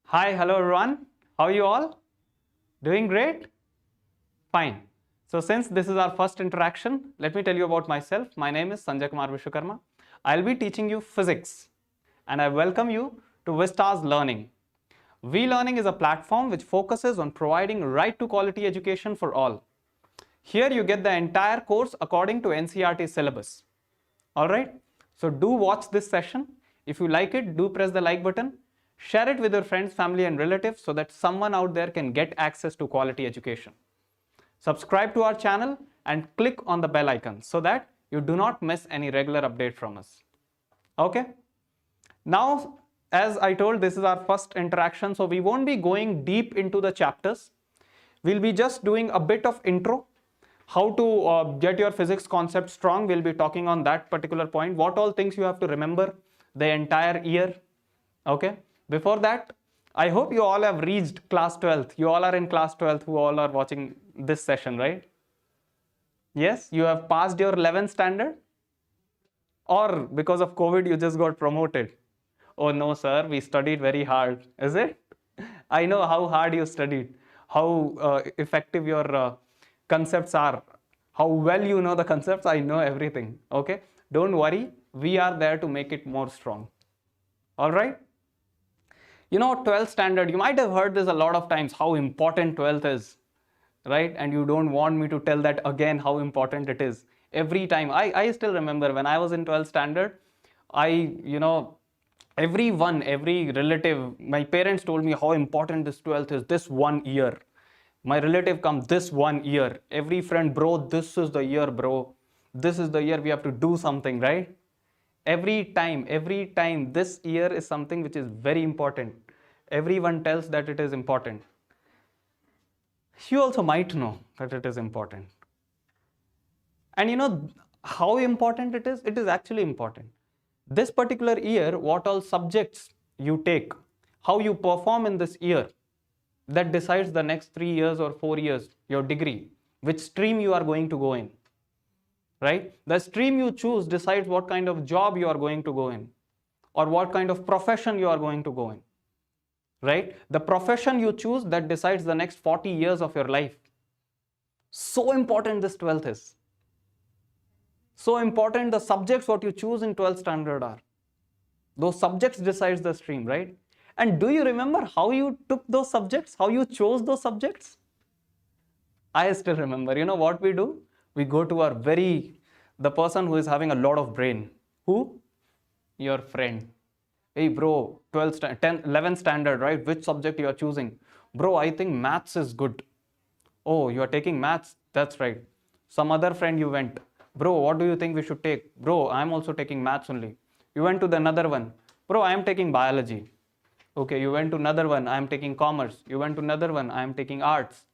Hi, hello everyone. How are you all? Doing great? Fine. So since this is our first interaction, let me tell you about myself. My name is Sanjay Vishwakarma. I'll be teaching you physics and I welcome you to Vistaslearning. Learning is a platform which focuses on providing right to quality education for all. Here you get the entire course according to NCERT syllabus. Alright, so do watch this session. If you like it, do press the like button. Share it with your friends, family and relatives so that someone out there can get access to quality education. Subscribe to our channel and click on the bell icon so that you do not miss any regular update from us. Okay? Now, as I told, this is our first interaction, so we won't be going deep into the chapters. We'll be just doing a bit of intro. How to get your physics concept strong, we'll be talking on that particular point. What all things you have to remember the entire year. Okay. Before that, I hope you all have reached class 12th. You all are in class 12th who all are watching this session, right? Yes, you have passed your 11th standard? Or because of COVID, you just got promoted? Oh no, sir, we studied very hard. Is it? I know how hard you studied, how effective your concepts are, how well you know the concepts. I know everything. Okay, don't worry, we are there to make it more strong. All right. You know, 12th standard, you might have heard this a lot of times, how important 12th is, right? And you don't want me to tell that again, how important it is. Every time, I still remember when I was in 12th standard, everyone, every relative, my parents told me how important this 12th is, this 1 year. My relative comes this 1 year. Every friend, bro, this is the year, bro. This is the year we have to do something, right? Every time, this year is something which is very important. Everyone tells that it is important. You also might know that it is important. And you know how important it is? It is actually important. This particular year, what all subjects you take, how you perform in this year, that decides the next 3 years or 4 years, your degree, which stream you are going to go in, right? The stream you choose decides what kind of job you are going to go in or what kind of profession you are going to go in, right? The profession you choose that decides the next 40 years of your life. So important this 12th is. So important the subjects what you choose in 12th standard are. Those subjects decides the stream, right? And do you remember how you took those subjects? How you chose those subjects? I still remember. You know what we do? We go to our the person who is having a lot of brain. Who? Your friend. Hey bro, 11th standard, right? Which subject you are choosing? Bro, I think maths is good. Oh, you are taking maths? That's right. Some other friend you went. Bro, what do you think we should take? Bro, I'm also taking maths only. You went to the another one. Bro, I am taking biology. Okay, you went to another one. I am taking commerce. You went to another one. I am taking arts.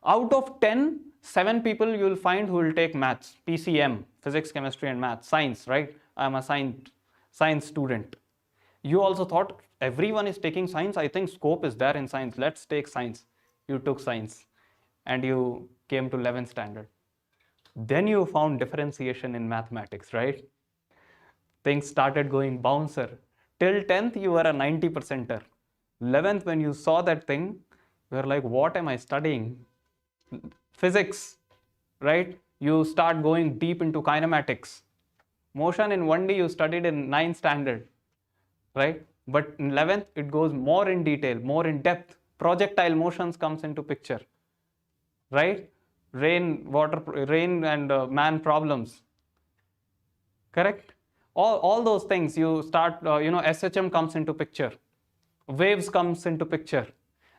Out of 10, 7 people you will find who will take maths, PCM, physics, chemistry and maths, science, right? I am a science student. You also thought everyone is taking science. I think scope is there in science. Let's take science. You took science and you came to 11th standard. Then you found differentiation in mathematics, right? Things started going bouncer. Till 10th, you were a 90%er. 11th, when you saw that thing, you were like, what am I studying? Physics, right? You start going deep into kinematics. Motion in 1D you studied in 9th standard, right? But in 11th, it goes more in detail, more in depth. Projectile motions comes into picture, right? Rain and man problems, correct? All those things you start, SHM comes into picture, waves comes into picture.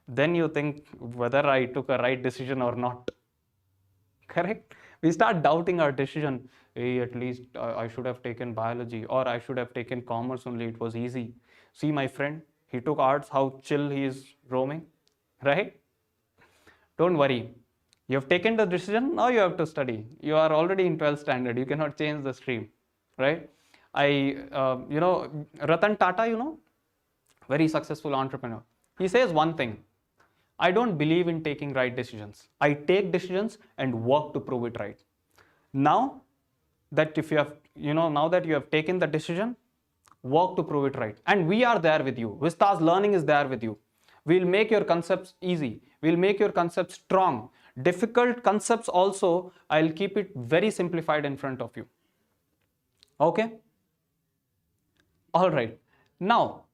Then you think whether I took a right decision or not, correct? We start doubting our decision. Hey, at least I should have taken biology or I should have taken commerce only, it was easy. See my friend, he took arts, how chill he is roaming, right? Don't worry. You have taken the decision, now you have to study. You are already in 12th standard, you cannot change the stream, right? Ratan Tata, very successful entrepreneur. He says one thing, I don't believe in taking right decisions. I take decisions and work to prove it right. Now that now that you have taken the decision, work to prove it right. And we are there with you. Vistaslearning is there with you. We'll make your concepts easy. We'll make your concepts strong. Difficult concepts also, I'll keep it very simplified in front of you. Okay? All right. Now,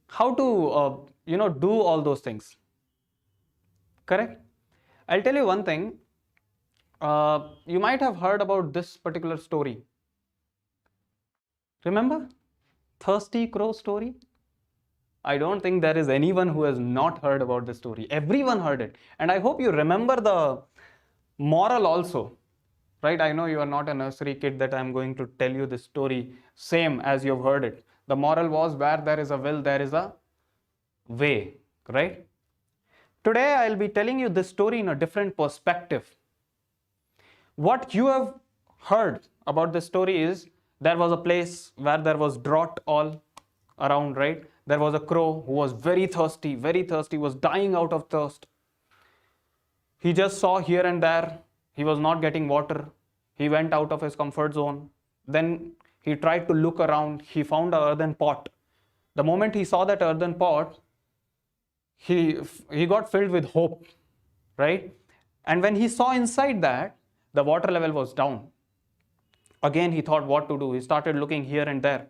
how to, do all those things? Correct? I'll tell you one thing. You might have heard about this particular story. Remember? Thirsty crow story? I don't think there is anyone who has not heard about this story. Everyone heard it. And I hope you remember the moral also. Right? I know you are not a nursery kid that I'm going to tell you this story same as you've heard it. The moral was, where there is a will, there is a way. Right? Today I'll be telling you this story in a different perspective. What you have heard about this story is, there was a place where there was drought all around, right? There was a crow who was very thirsty, was dying out of thirst. He just saw here and there, he was not getting water. He went out of his comfort zone. Then he tried to look around. He found an earthen pot. The moment he saw that earthen pot, he got filled with hope, right? And when he saw inside that, the water level was down. Again, he thought what to do. He started looking here and there,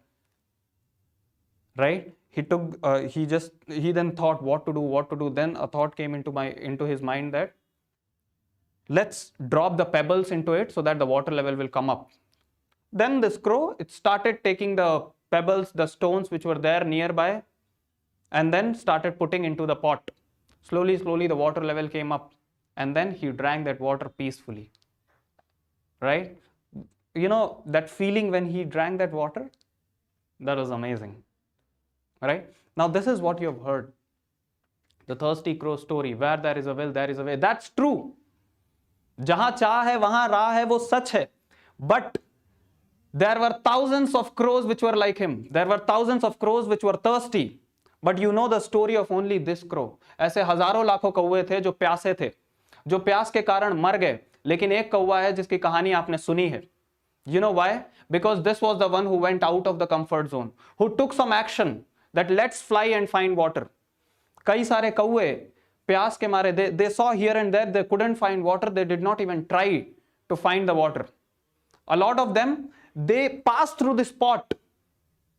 right? He then thought what to do. Then a thought came into his mind that, let's drop the pebbles into it so that the water level will come up. Then this crow, it started taking the pebbles, the stones which were there nearby, and then started putting into the pot. Slowly, the water level came up, and then he drank that water peacefully. Right? You know, that feeling when he drank that water, that was amazing. Right? Now, this is what you have heard. The thirsty crow story, where there is a will, there is a way. That's true. Jahan चाह है वहां राह है, वो सच है. But there were thousands of crows which were like him. There were thousands of crows which were thirsty. But you know the story of only this crow. ऐसे हजारों लाखों कौवे थे जो प्यासे थे, जो प्यास के कारण मर गए. लेकिन एक कौवा है जिसकी कहानी आपने सुनी है. You know why? Because this was the one who went out of the comfort zone, who took some action that let's fly and find water. कई सारे कौवे प्यास के मारे, they saw here and there, they couldn't find water. They did not even try to find the water. A lot of them, they passed through this pot.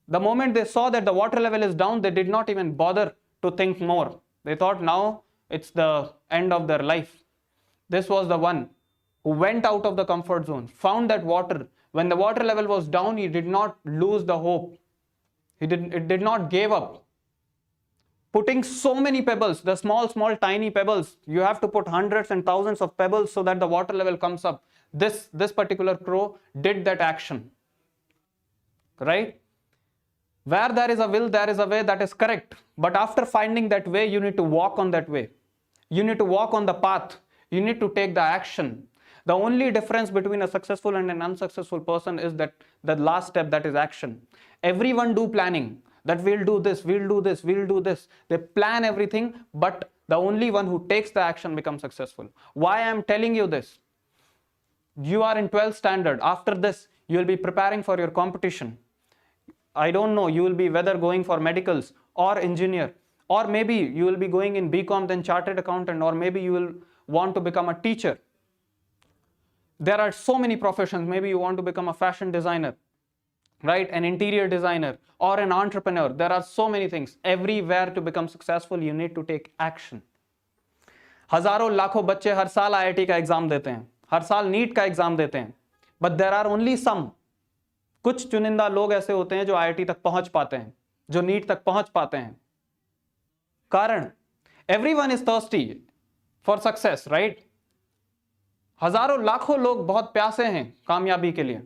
The moment they saw that the water level is down, they did not even bother to think more. They thought now it's the end of their life. This was the one who went out of the comfort zone, found that water. When the water level was down, he did not lose the hope. It did not give up. Putting so many pebbles, the small, tiny pebbles, you have to put hundreds and thousands of pebbles so that the water level comes up. This particular crow did that action. Right? Where there is a will, there is a way, that is correct. But after finding that way, you need to walk on that way. You need to walk on the path. You need to take the action. The only difference between a successful and an unsuccessful person is that the last step, that is action. Everyone do planning, that we'll do this, we'll do this, we'll do this. They plan everything, but the only one who takes the action becomes successful. Why I am telling you this? You are in 12th standard. After this, you will be preparing for your competition. I don't know, you will be whether going for medicals or engineer, or maybe you will be going in BCom, then chartered accountant, or maybe you will want to become a teacher. There are so many professions. Maybe you want to become a fashion designer, right? An interior designer or an entrepreneur. There are so many things. Everywhere to become successful, you need to take action. हजारों लाखों बच्चे हर साल IIT का exam देते हैं, हर साल NEET का exam देते हैं. But there are only some. कुछ चुनिंदा लोग ऐसे होते हैं जो IIT तक पहुंच पाते हैं, जो नीट तक पहुंच पाते हैं. कारण everyone is thirsty for success, right? हजारों लाखों लोग बहुत प्यासे हैं कामयाबी के लिए,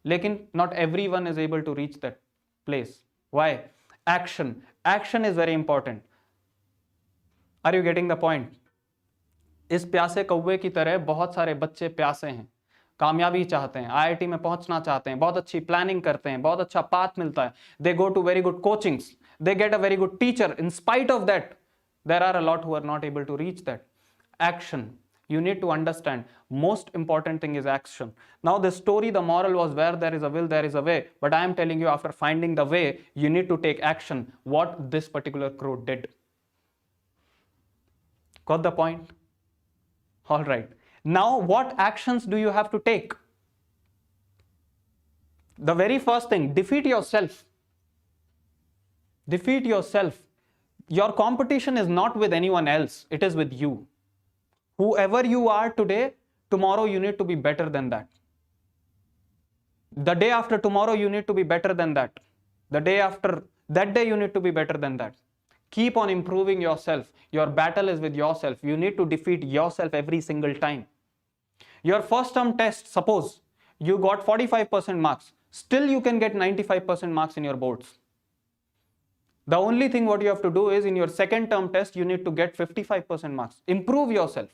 लेकिन not everyone is able to reach that place. Why? Action. Action is very important. Are you getting the point? इस प्यासे कौवे की तरह बहुत सारे बच्चे प्यासे हैं, कामयाबी चाहते हैं, IIT में पहुंचना चाहते हैं, बहुत अच्छी प्लानिंग करते हैं, बहुत अच्छा पाथ मिलता है. They go to very good coachings. They get a very good teacher. In spite of that, there are a lot who are not able to reach that. Action. You need to understand, most important thing is action. Now the story, the moral was, where there is a will, there is a way. But I am telling you, after finding the way, you need to take action. What this particular crow did. Got the point? All right. Now, what actions do you have to take? The very first thing, defeat yourself. Defeat yourself. Your competition is not with anyone else, it is with you. Whoever you are today, tomorrow you need to be better than that. The day after tomorrow, you need to be better than that. The day after that day, you need to be better than that. Keep on improving yourself. Your battle is with yourself. You need to defeat yourself every single time. Your first term test, suppose you got 45% marks, still you can get 95% marks in your boards. The only thing what you have to do is in your second term test, you need to get 55% marks. Improve yourself.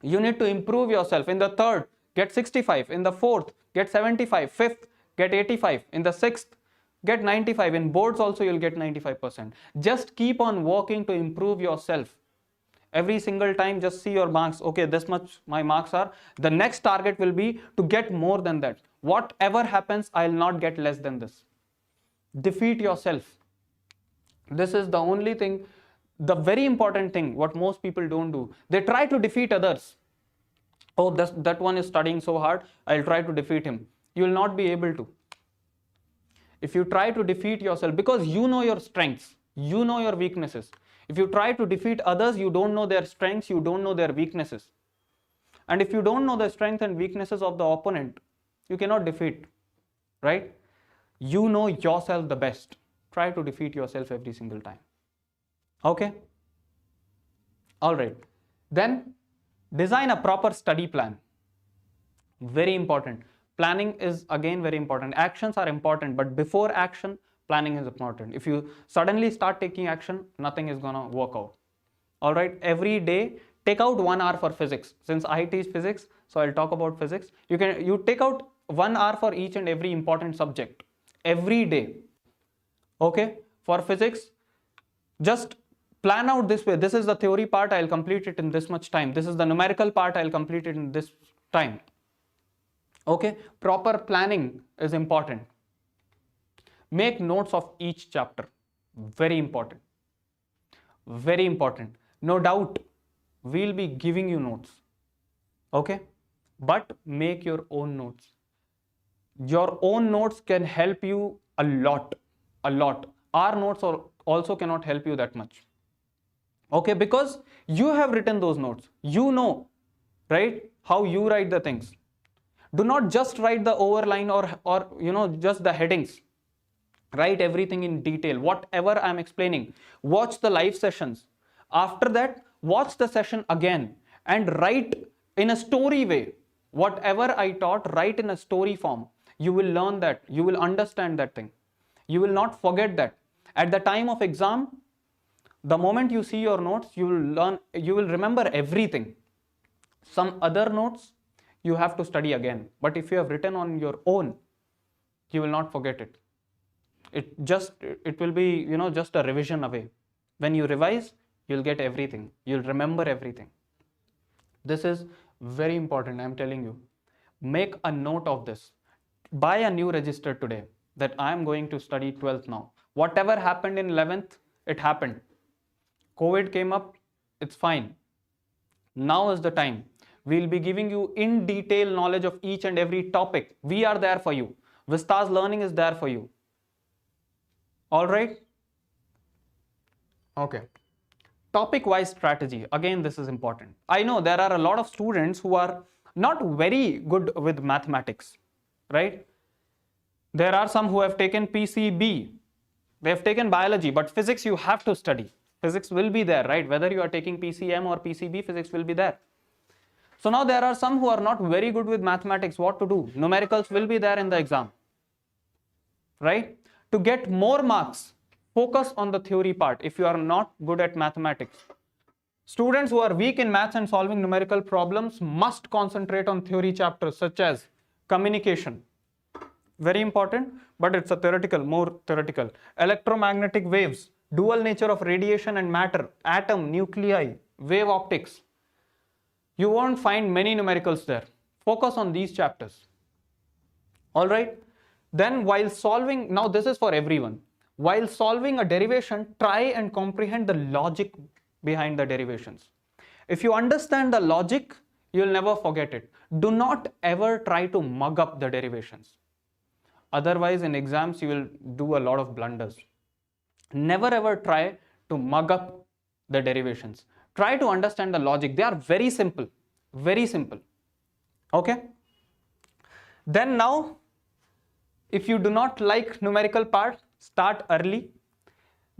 You need to improve yourself. In the third, get 65. In the fourth, get 75. Fifth, get 85. In the sixth, get 95. In boards also, you'll get 95%. Just keep on working to improve yourself. Every single time, just see your marks. Okay, this much my marks are. The next target will be to get more than that. Whatever happens, I'll not get less than this. Defeat yourself. This is the only thing, the very important thing, what most people don't do. They try to defeat others. Oh, that one is studying so hard, I'll try to defeat him. You will not be able to. If you try to defeat yourself, because you know your strengths, you know your weaknesses. If you try to defeat others, you don't know their strengths, you don't know their weaknesses. And if you don't know the strengths and weaknesses of the opponent, you cannot defeat, right? You know yourself the best. Try to defeat yourself every single time. Okay? All right. Then design a proper study plan. Very important. Planning is again very important. Actions are important, but before action, planning is important. If you suddenly start taking action, nothing is gonna work out. All right. Every day, take out 1 hour for physics. Since I teach physics, so I'll talk about physics. You take out 1 hour for each and every important subject. Every day. Okay, for physics, just plan out this way. This is the theory part, I'll complete it in this much time. This is the numerical part, I'll complete it in this time. Okay, proper planning is important. Make notes of each chapter. Very important. Very important. No doubt, we'll be giving you notes. Okay, but make your own notes. Your own notes can help you a lot. Our notes also cannot help you that much. Okay, because you have written those notes. You know, right, how you write the things. Do not just write the overline or just the headings. Write everything in detail. Whatever I'm explaining, watch the live sessions. After that, watch the session again and write in a story way. Whatever I taught, write in a story form. You will learn that. You will understand that thing. You will not forget that. At the time of exam, the moment you see your notes, you will remember everything. Some other notes, you have to study again. But if you have written on your own, you will not forget it. It will be, just a revision away. When you revise, you'll get everything. You'll remember everything. This is very important, I'm telling you. Make a note of this. Buy a new register today that I am going to study 12th now. Whatever happened in 11th, it happened. COVID came up, it's fine. Now is the time. We'll be giving you in detail knowledge of each and every topic. We are there for you. Vistaslearning is there for you. All right? Okay. Topic-wise strategy. Again, this is important. I know there are a lot of students who are not very good with mathematics, right? There are some who have taken PCB. They have taken biology, but physics you have to study. Physics will be there, right? Whether you are taking PCM or PCB, physics will be there. So now there are some who are not very good with mathematics. What to do? Numericals will be there in the exam, right? To get more marks, focus on the theory part if you are not good at mathematics. Students who are weak in maths and solving numerical problems must concentrate on theory chapters such as communication. Very important, but it's a more theoretical. Electromagnetic waves, dual nature of radiation and matter, atom, nuclei, wave optics. You won't find many numericals there. Focus on these chapters. All right. Then while solving, now this is for everyone. While solving a derivation, try and comprehend the logic behind the derivations. If you understand the logic, you'll never forget it. Do not ever try to mug up the derivations. Otherwise, in exams, you will do a lot of blunders. Never ever try to mug up the derivations. Try to understand the logic. They are very simple. Very simple. Okay? Then now, if you do not like numerical part, start early.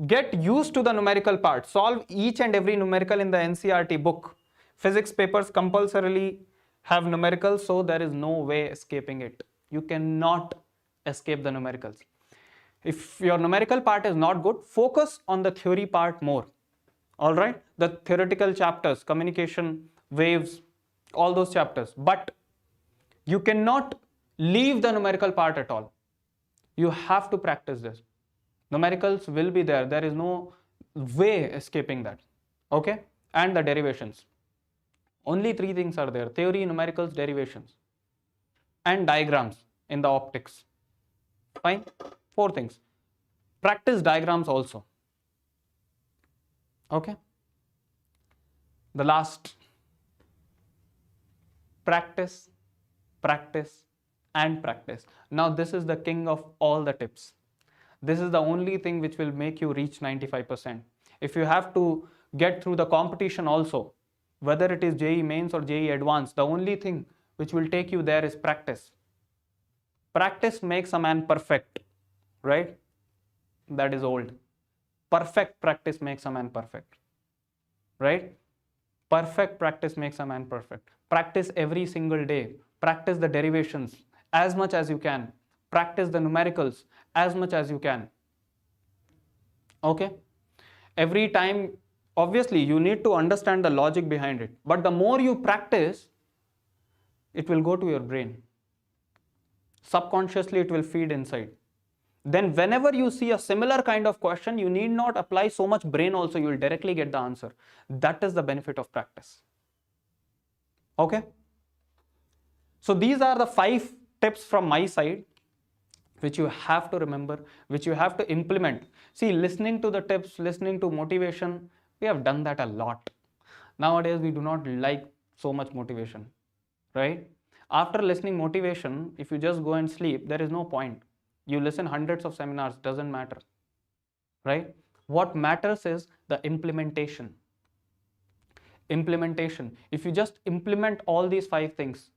Get used to the numerical part. Solve each and every numerical in the NCERT book. Physics papers compulsorily have numericals, so there is no way escaping it. You cannot escape the numericals. If your numerical part is not good, focus on the theory part more. All right? The theoretical chapters, communication, waves, all those chapters. But you cannot leave the numerical part at all. You have to practice this. Numericals will be there. There is no way escaping that. Okay? And the derivations. Only three things are there: theory, numericals, derivations, and diagrams in the optics. Fine? Four things. Practice diagrams also. Okay? The last. Practice, practice, and practice. Now this is the king of all the tips. This is the only thing which will make you reach 95%. If you have to get through the competition also, whether it is JEE Mains or JEE Advanced, the only thing which will take you there is practice. Practice makes a man perfect, right? That is old. Perfect practice makes a man perfect, right? Perfect practice makes a man perfect. Practice every single day. Practice the derivations as much as you can. Practice the numericals as much as you can. Okay? Every time, obviously, you need to understand the logic behind it. But the more you practice, it will go to your brain. Subconsciously, it will feed inside. Then whenever you see a similar kind of question, you need not apply so much brain also. You will directly get the answer. That is the benefit of practice. Okay? So these are the 5 tips from my side, which you have to remember, which you have to implement. See, listening to the tips, listening to motivation, we have done that a lot. Nowadays, we do not like so much motivation, right? After listening motivation, if you just go and sleep, there is no point. You listen hundreds of seminars, doesn't matter, right? What matters is the implementation. Implementation. If you just implement all these 5 things,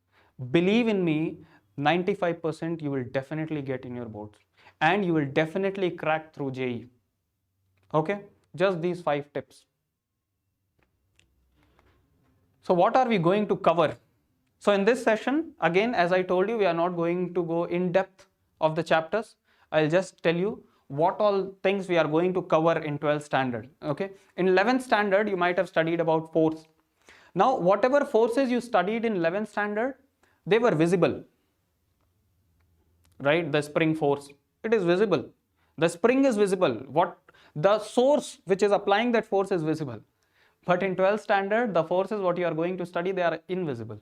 believe in me, 95% you will definitely get in your boards, and you will definitely crack through JEE. Okay? Just these 5 tips. So what are we going to cover? So in this session, again, as I told you, we are not going to go in depth of the chapters. I'll just tell you what all things we are going to cover in 12th standard. Okay? In 11th standard, you might have studied about force. Now, whatever forces you studied in 11th standard, they were visible. Right? The spring force, it is visible. The spring is visible. What the source which is applying that force is visible. But in 12th standard, the forces what you are going to study, they are invisible.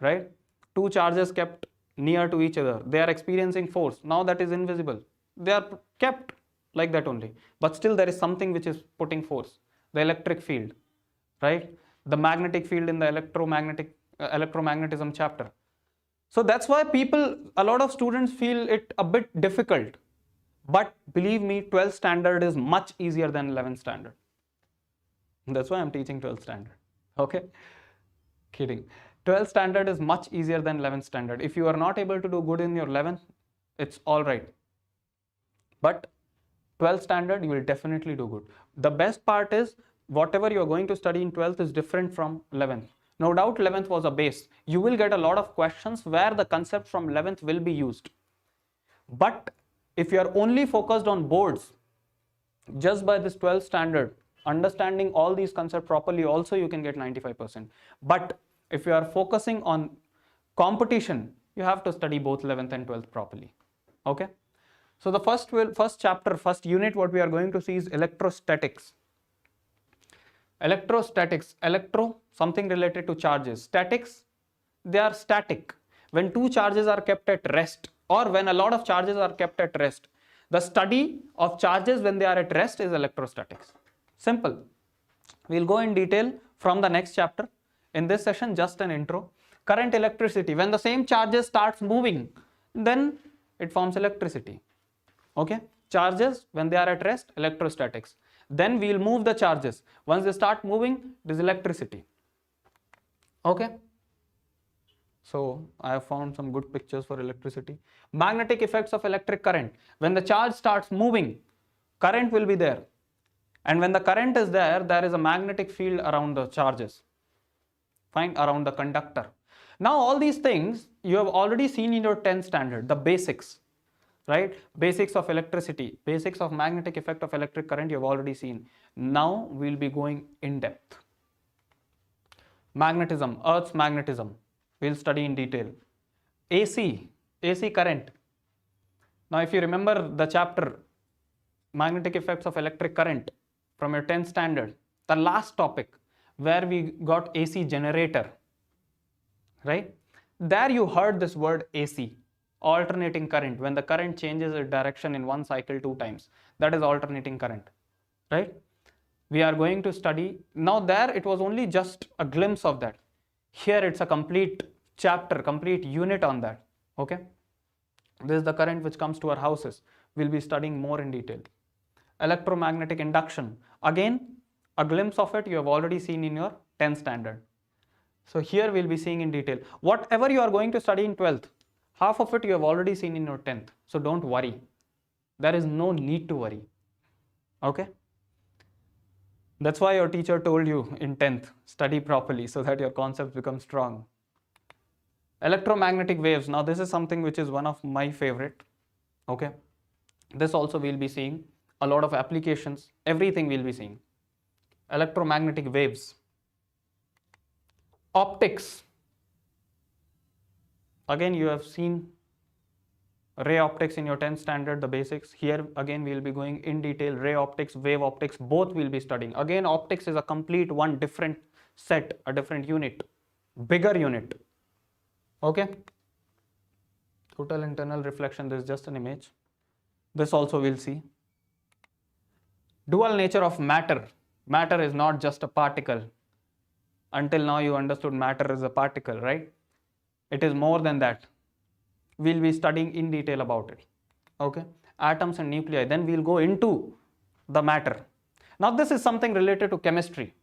Right? 2 charges kept near to each other, they are experiencing force. Now that is invisible. They are kept like that only. But still there is something which is putting force. The electric field. Right? The magnetic field in the electromagnetism chapter. So that's why a lot of students feel it a bit difficult. But believe me, 12th standard is much easier than 11th standard. That's why I'm teaching 12th standard. Okay? Kidding. 12th standard is much easier than 11th standard. If you are not able to do good in your 11th, it's all right. But 12th standard, you will definitely do good. The best part is, whatever you are going to study in 12th is different from 11th. No doubt 11th was a base. You will get a lot of questions where the concept from 11th will be used. But if you are only focused on boards, just by this 12th standard, understanding all these concepts properly, also you can get 95%. But if you are focusing on competition, you have to study both 11th and 12th properly. Okay? So the first chapter, first unit, what we are going to see is electrostatics. Electrostatics, something related to charges. Statics, they are static. When 2 charges are kept at rest, or when a lot of charges are kept at rest, the study of charges when they are at rest is electrostatics. Simple. We'll go in detail from the next chapter. In this session, just an intro. Current, electricity. When the same charges starts moving, then it forms electricity. Okay? Charges, when they are at rest, electrostatics. Then we'll move the charges. Once they start moving, it is electricity. Okay? So I have found some good pictures for electricity. Magnetic effects of electric current. When the charge starts moving, current will be there. And when the current is there, there is a magnetic field around the charges. Fine, around the conductor. Now all these things you have already seen in your 10th standard, the basics, right? Basics of electricity, basics of magnetic effect of electric current you have already seen. Now we'll be going in depth. Magnetism, Earth's magnetism, we'll study in detail. AC current. Now if you remember the chapter, magnetic effects of electric current from your 10th standard, the last topic where we got AC generator, right? There you heard this word AC, alternating current, when the current changes its direction in one cycle 2 times. That is alternating current, right? We are going to study, now there it was only just a glimpse of that. Here it's a complete chapter, complete unit on that, okay? This is the current which comes to our houses. We'll be studying more in detail. Electromagnetic induction, again a glimpse of it you have already seen in your 10th standard. So here we'll be seeing in detail. Whatever you are going to study in 12th, half of it you have already seen in your 10th. So don't worry. There is no need to worry. Okay? That's why your teacher told you in 10th, study properly so that your concepts become strong. Electromagnetic waves. Now this is something which is one of my favorite. Okay? This also we'll be seeing. A lot of applications. Everything we'll be seeing. Electromagnetic waves. Optics. Again, you have seen ray optics in your 10th standard, the basics. Here again we will be going in detail. Ray optics, wave optics, both we'll be studying. Again, optics is a complete one different set, a different unit, bigger unit. Okay? Total internal reflection, this is just an image. This also we'll see. Dual nature of matter. Matter is not just a particle. Until now you understood matter is a particle, right? It is more than that. We'll be studying in detail about it. Okay? Atoms and nuclei. Then we'll go into the matter. Now this is something related to chemistry.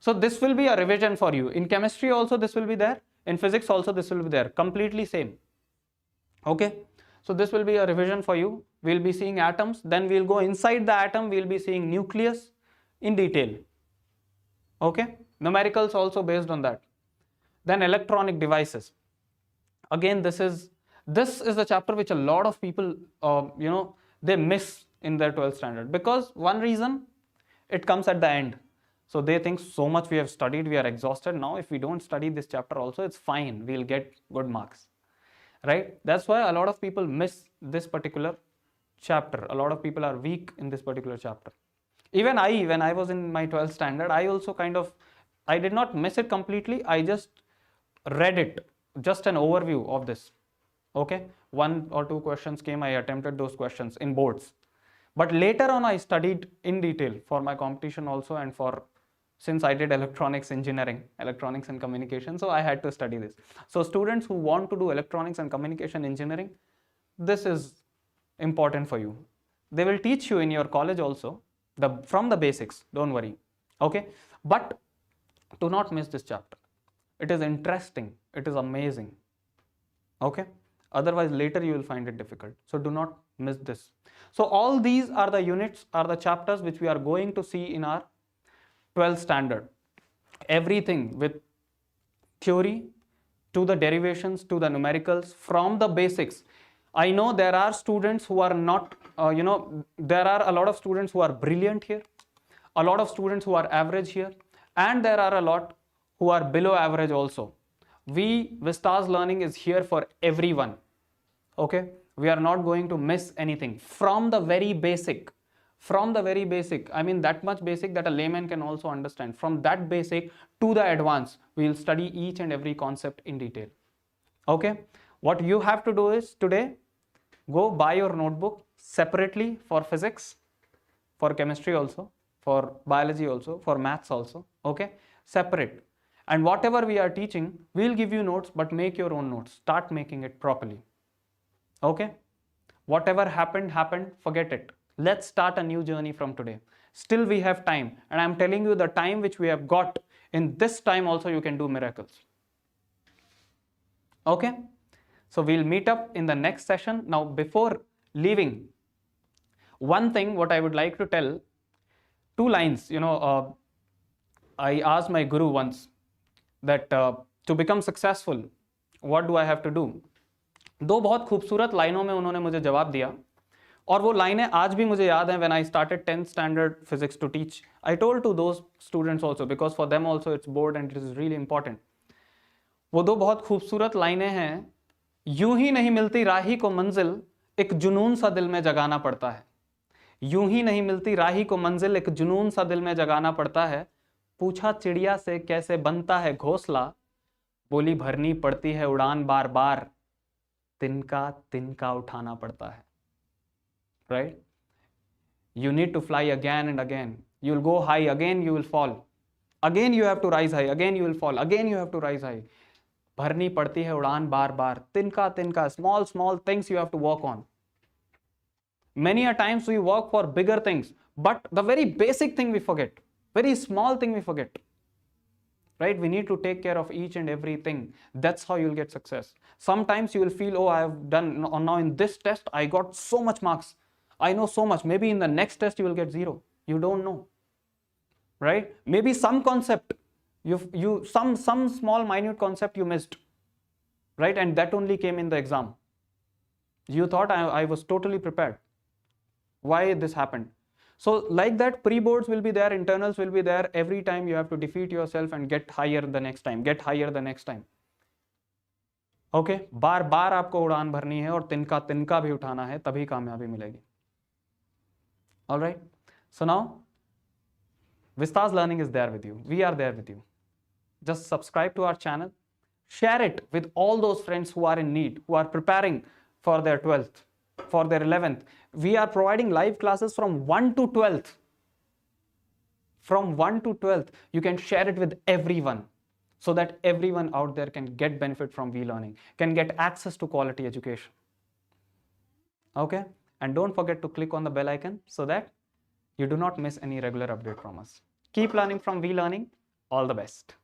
So this will be a revision for you. In chemistry also this will be there. In physics also this will be there. Completely same. Okay? So this will be a revision for you. We'll be seeing atoms. Then we'll go inside the atom. We'll be seeing nucleus in detail. Okay? Numericals also based on that. Then electronic devices. Again, this is the chapter which a lot of people, they miss in their 12th standard. Because one reason, it comes at the end. So they think so much we have studied, we are exhausted. Now if we don't study this chapter also, it's fine. We'll get good marks. Right? That's why a lot of people miss this particular chapter. A lot of people are weak in this particular chapter. Even when I was in my 12th standard, I also I did not miss it completely. I just read it, just an overview of this. Okay? 1 or 2 questions came, I attempted those questions in boards. But later on, I studied in detail for my competition also, and since I did electronics engineering, electronics and communication, so I had to study this. So students who want to do electronics and communication engineering, this is important for you. They will teach you in your college also, from the basics, don't worry. Okay? But do not miss this chapter. It is interesting. It is amazing. Okay? Otherwise, later you will find it difficult. So do not miss this. So all these are the units, are the chapters which we are going to see in our 12th standard. Everything with theory to the derivations to the numericals from the basics. I know there are students who are not, there are a lot of students who are brilliant here, a lot of students who are average here, and there are a lot who are below average also. Vistaslearning is here for everyone. Okay? We are not going to miss anything from the very basic. I mean that much basic that a layman can also understand. From that basic to the advanced, we will study each and every concept in detail. Okay? What you have to do is today, go buy your notebook separately for physics, for chemistry also. for biology also, for maths also, okay? Separate. And whatever we are teaching, we'll give you notes, but make your own notes. Start making it properly, okay? Whatever happened, forget it. Let's start a new journey from today. Still we have time, and I'm telling you the time which we have got, in this time also you can do miracles. Okay? So we'll meet up in the next session. Now before leaving, one thing what I would like to tell, 2 lines, I asked my guru once that to become successful, what do I have to do? 2 बहुत खूबसूरत लाइनों में उन्होंने मुझे जवाब दिया, और वो लाइनें आज भी मुझे याद हैं. When I started 10th standard physics to teach, I told to those students also, because for them also it's board and it is really important. वो 2 बहुत खूबसूरत लाइनें हैं. यूं ही नहीं मिलती राही को मंजिल, एक जुनून सा दिल में जगाना पड़ता है. यूं ही नहीं मिलती राही को मंजिल, एक जुनून सा दिल में जगाना पड़ता है. पूछा चिड़िया से कैसे बनता है घोंसला, बोली भरनी पड़ती है उड़ान बार बार, तिनका तिनका उठाना पड़ता है. Right? You need to fly again and again. You'll go high, again you will fall. Again you have to rise high, again you will fall, again you have to rise high. भरनी पड़ती है उड़ान बार बार, तिनका तिनका, small small things you have to work on. Many a times we work for bigger things, but the very basic thing we forget, very small thing we forget. Right? We need to take care of each and everything. That's how you'll get success. Sometimes you will feel, oh, I have done, now in this test I got so much marks, I know so much. Maybe in the next test you will get 0. You don't know. Right? Maybe some concept, some small minute concept you missed. Right? And that only came in the exam. You thought I was totally prepared. Why this happened? So like that, pre-boards will be there, internals will be there. Every time you have to defeat yourself and get higher the next time, get higher the next time. Okay? बार बार आपको उड़ान भरनी है और तिनका तिनका भी उठाना है, तभी कामयाबी मिलेगी. All right? So now, Vistaslearning is there with you. We are there with you. Just subscribe to our channel. Share it with all those friends who are in need, who are preparing for their 12th, for their 11th. We are providing live classes from 1 to 12th. From 1 to 12th, you can share it with everyone, so that everyone out there can get benefit from V-Learning, can get access to quality education. Okay? And don't forget to click on the bell icon so that you do not miss any regular update from us. Keep learning from V-Learning. All the best.